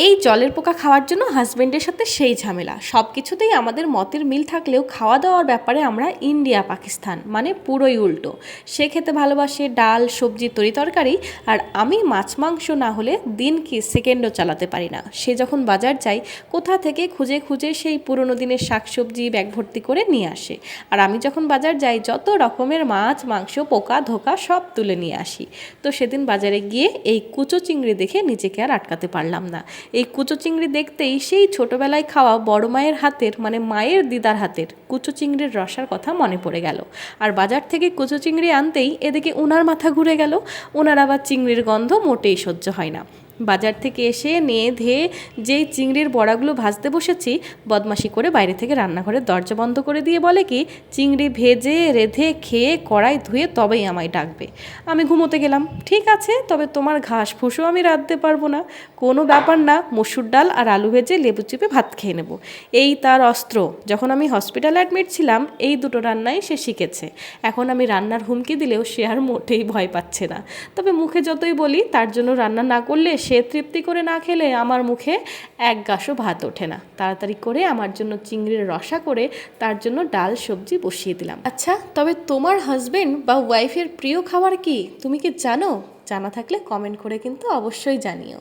এই জলের পোকা খাওয়ার জন্য হাজব্যান্ডের সাথে সেই ঝামেলা। সব কিছুতেই আমাদের মতের মিল থাকলেও খাওয়া দাওয়ার ব্যাপারে আমরা ইন্ডিয়া পাকিস্তান, মানে পুরোই উল্টো। সে খেতে ভালোবাসে ডাল সবজি তরি তরকারি, আর আমি মাছ মাংস না হলে দিন কি সেকেন্ডও চালাতে পারি না। সে যখন বাজার যায় কোথা থেকে খুঁজে খুঁজে সেই পুরনো দিনের শাকসবজি ব্যাগ ভর্তি করে নিয়ে আসে, আর আমি যখন বাজার যাই যত রকমের মাছ মাংস পোকা ধোকা সব তুলে নিয়ে আসি। তো সেদিন বাজারে গিয়ে এই কুচো চিংড়ি দেখে নিজেকে আর আটকাতে পারলাম না। এই কুচো চিংড়ি দেখতেই সেই ছোটোবেলায় খাওয়া বড় মায়ের হাতের, মানে মায়ের দিদার হাতের কুচো চিংড়ির রসার কথা মনে পড়ে গেল। আর বাজার থেকে কুচো চিংড়ি আনতেই এদিকে ওনার মাথা ঘুরে গেল। ওনার আবার চিংড়ির গন্ধ মোটেই সহ্য হয় না। বাজার থেকে এসে নিয়ে ধেয়ে যেই চিংড়ির বড়াগুলো ভাজতে বসেছি, বদমাশি করে বাইরে থেকে রান্নাঘরের দরজা বন্ধ করে দিয়ে বলে কি, চিংড়ি ভেজে রেঁধে খেয়ে কড়াই ধুয়ে তবেই আমায় ডাকবে। আমি ঘুমোতে গেলাম। ঠিক আছে, তবে তোমার ঘাস ফুসও আমি রাঁধতে পারবো না, কোনো ব্যাপার না, মসুর ডাল আর আলু ভেজে লেবু চিপে ভাত খেয়ে নেব। এই তার অস্ত্র। যখন আমি হসপিটালে অ্যাডমিট ছিলাম এই দুটো রান্নাই সে শিখেছে। এখন আমি রান্নার হুমকি দিলেও সে আর মোটেই ভয় পাচ্ছে না। তবে মুখে যতই বলি তার জন্য রান্না না করলে, সে তৃপ্তি করে না খেলে আমার মুখে এক গাসও ভাত ওঠে না। তাড়াতাড়ি করে আমার জন্য চিংড়ির রসা করে তার জন্য ডাল সবজি বসিয়ে দিলাম। আচ্ছা, তবে তোমার হাজবেন্ড বা ওয়াইফের প্রিয় খাবার কি, তুমি কি জানো? জানা থাকলে কমেন্ট করে কিন্তু অবশ্যই জানিও।